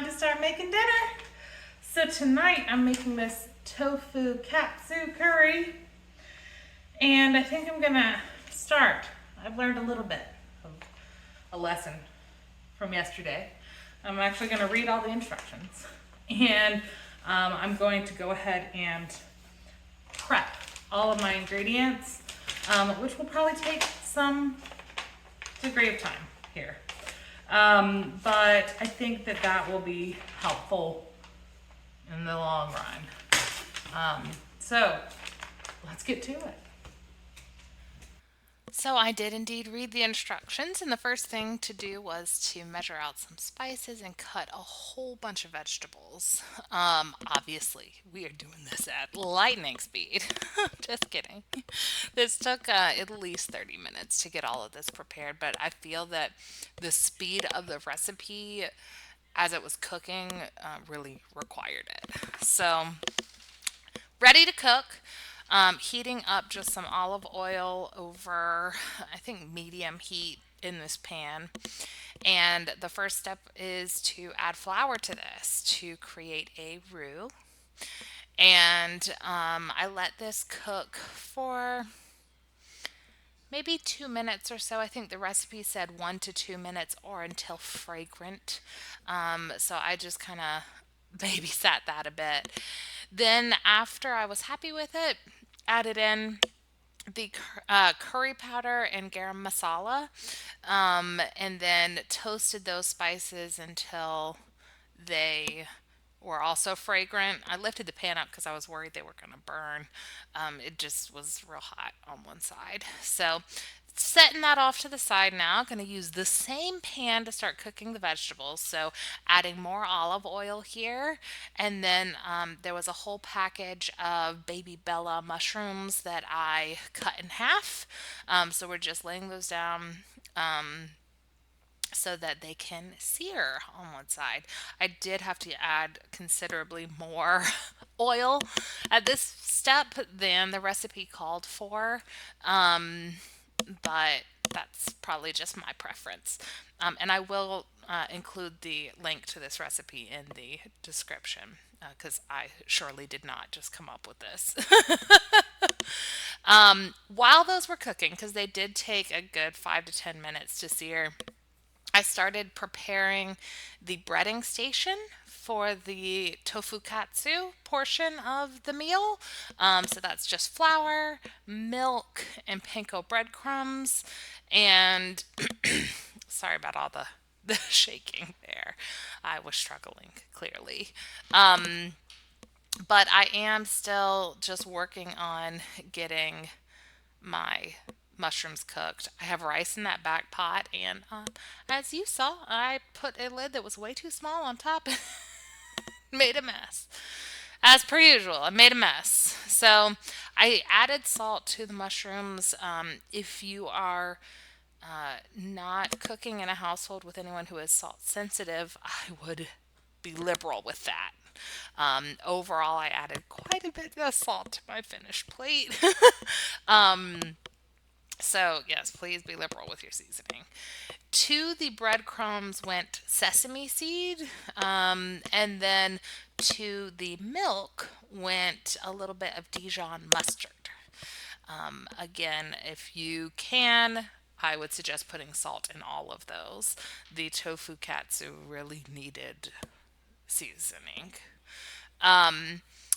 time to start making dinner. So tonight I'm making this tofu katsu curry, and I think I'm gonna start. I've learned a little bit of a lesson from yesterday. I'm actually gonna read all the instructions, and I'm going to go ahead and prep all of my ingredients, which will probably take some degree of time here. But I think that will be helpful in the long run. So let's get to it. So I did indeed read the instructions, and the first thing to do was to measure out some spices and cut a whole bunch of vegetables. Obviously, we are doing this at lightning speed. Just kidding. This took at least 30 minutes to get all of this prepared, but I feel that the speed of the recipe as it was cooking really required it. So ready to cook. Heating up just some olive oil over, I think, medium heat in this pan. And the first step is to add flour to this to create a roux. And I let this cook for maybe 2 minutes or so. I think the recipe said 1 to 2 minutes or until fragrant. So I just kind of babysat that a bit. Then, after I was happy with it, added in the curry powder and garam masala, and then toasted those spices until they were also fragrant. I lifted the pan up because I was worried they were going to burn. It just was real hot on one side. So, setting that off to the side now, going to use the same pan to start cooking the vegetables. So, adding more olive oil here. And then there was a whole package of baby Bella mushrooms that I cut in half. So, we're just laying those down. So that they can sear on one side. I did have to add considerably more oil at this step than the recipe called for, but that's probably just my preference. And I will include the link to this recipe in the description because I surely did not just come up with this. While those were cooking, because they did take a good 5 to 10 minutes to sear, I started preparing the breading station for the tofu katsu portion of the meal. So that's just flour, milk, and panko breadcrumbs. And sorry about all the shaking there. I was struggling, clearly. But I am still just working on getting my mushrooms cooked. I have rice in that back pot, and as you saw, I put a lid that was way too small on top and made a mess. As per usual, I made a mess. So I added salt to the mushrooms. If you are not cooking in a household with anyone who is salt sensitive, I would be liberal with that. Overall, I added quite a bit of salt to my finished plate. So, yes, please be liberal with your seasoning. To the breadcrumbs went sesame seed, and then to the milk went a little bit of Dijon mustard. Again, if you can, I would suggest putting salt in all of those. The tofu katsu really needed seasoning.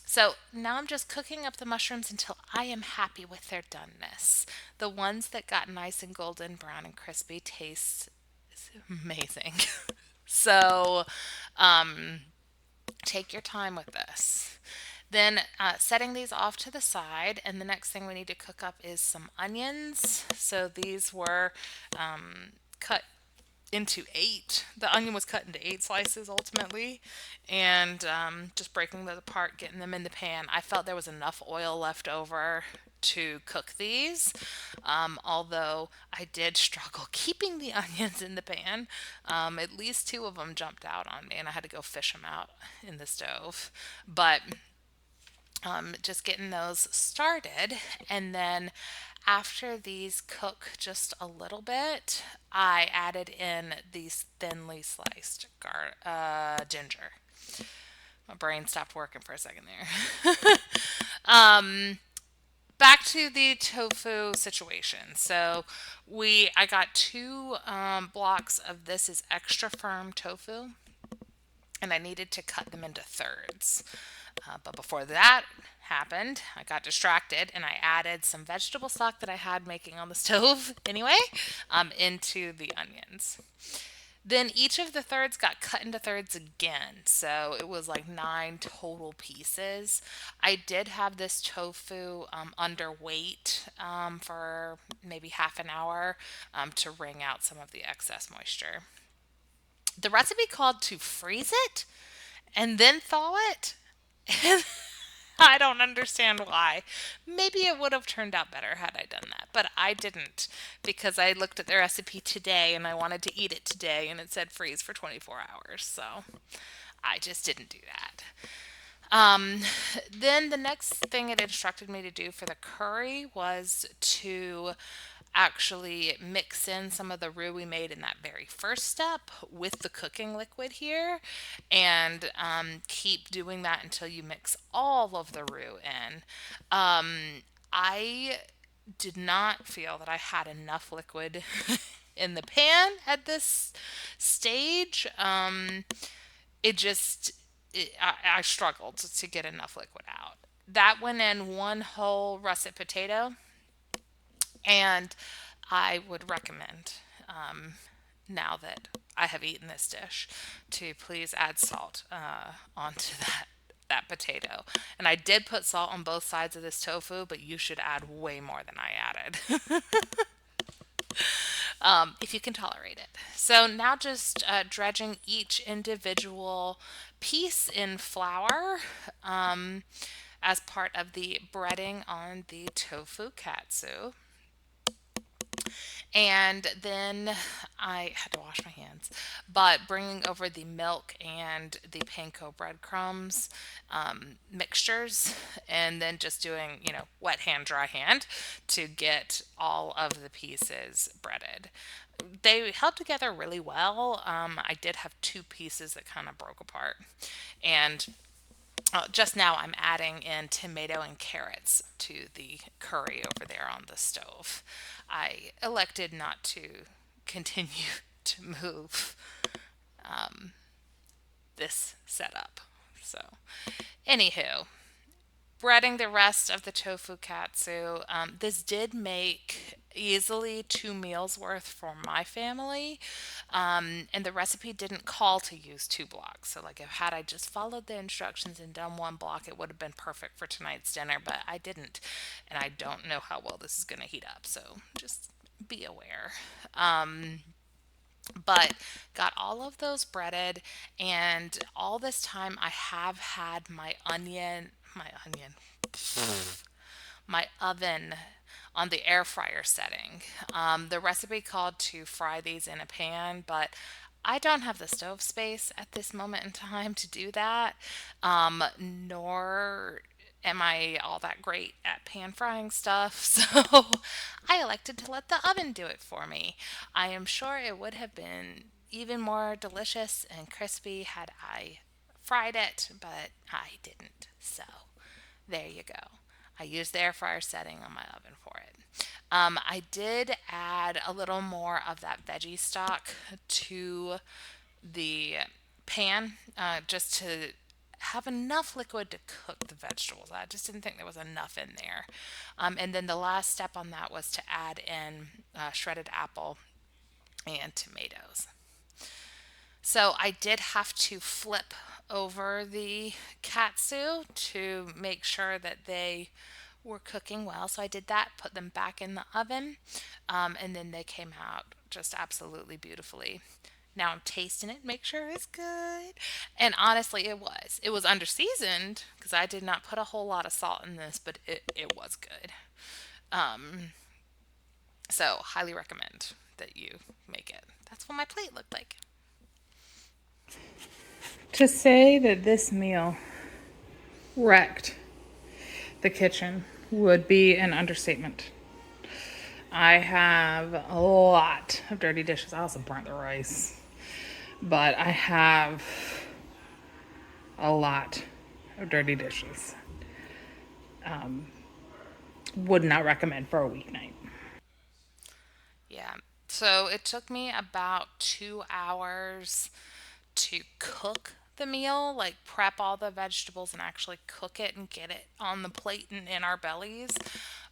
So now I'm just cooking up the mushrooms until I am happy with their doneness. The ones that got nice and golden brown and crispy taste amazing. So take your time with this. Then setting these off to the side, and the next thing we need to cook up is some onions. So these were cut into eight. The onion was cut into eight slices ultimately, and just breaking those apart, getting them in the pan. I felt there was enough oil left over to cook these, although I did struggle keeping the onions in the pan. At least two of them jumped out on me, and I had to go fish them out in the stove. But just getting those started, and then After these cook just a little bit, I added in these thinly sliced ginger. My brain stopped working for a second there. Back to the tofu situation. So I got two blocks of this is extra firm tofu, and I needed to cut them into thirds. But before that happened, I got distracted and I added some vegetable stock that I had making on the stove anyway into the onions. Then each of the thirds got cut into thirds again. So it was like 9 total pieces. I did have this tofu underweight for maybe half an hour to wring out some of the excess moisture. The recipe called to freeze it and then thaw it. I don't understand why. Maybe it would have turned out better had I done that, but I didn't because I looked at the recipe today and I wanted to eat it today and it said freeze for 24 hours. So I just didn't do that. Um, then the next thing it instructed me to do for the curry was to actually mix in some of the roux we made in that very first step with the cooking liquid here and keep doing that until you mix all of the roux in. I did not feel that I had enough liquid in the pan at this stage. It just, I struggled to get enough liquid out. That went in one whole russet potato, and I would recommend, now that I have eaten this dish, to please add salt onto that potato. And I did put salt on both sides of this tofu, but you should add way more than I added. If you can tolerate it. So now just dredging each individual piece in flour as part of the breading on the tofu katsu. And then I had to wash my hands, but bringing over the milk and the panko breadcrumbs mixtures, and then just doing, wet hand, dry hand to get all of the pieces breaded. They held together really well. I did have two pieces that kind of broke apart. And just now I'm adding in tomato and carrots to the curry over there on the stove. I elected not to continue to move this setup. So, anywho, breading the rest of the tofu katsu. This did make easily 2 meals worth for my family. And the recipe didn't call to use 2 blocks. So, like, if had I just followed the instructions and done 1 block, it would have been perfect for tonight's dinner, but I didn't. And I don't know how well this is going to heat up. So, just be aware. But got all of those breaded, and all this time I have had my oven on the air fryer setting. The recipe called to fry these in a pan, but I don't have the stove space at this moment in time to do that, nor am I all that great at pan frying stuff, so I elected to let the oven do it for me. I am sure it would have been even more delicious and crispy had I fried it, but I didn't. So there you go. I used the air fryer setting on my oven for it. I did add a little more of that veggie stock to the pan just to have enough liquid to cook the vegetables. I just didn't think there was enough in there. And then the last step on that was to add in shredded apple and tomatoes. So I did have to flip over the katsu to make sure that they were cooking well. So I did that, put them back in the oven, and then they came out just absolutely beautifully. Now I'm tasting it, make sure it's good. And honestly, it was. It was under seasoned because I did not put a whole lot of salt in this, but it was good. So highly recommend that you make it. That's what my plate looked like. To say that this meal wrecked the kitchen would be an understatement. I have a lot of dirty dishes. I also burnt the rice. But I have a lot of dirty dishes. Would not recommend for a weeknight. Yeah. So it took me about 2 hours to cook the meal, like prep all the vegetables and actually cook it and get it on the plate and in our bellies.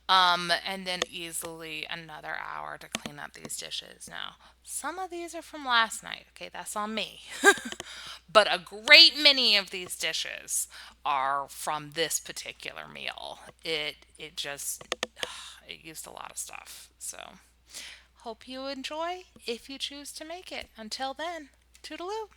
And then easily another hour to clean up these dishes. Now, some of these are from last night. Okay, that's on me. But a great many of these dishes are from this particular meal. It just it used a lot of stuff. So, hope you enjoy if you choose to make it. Until then, toodaloo.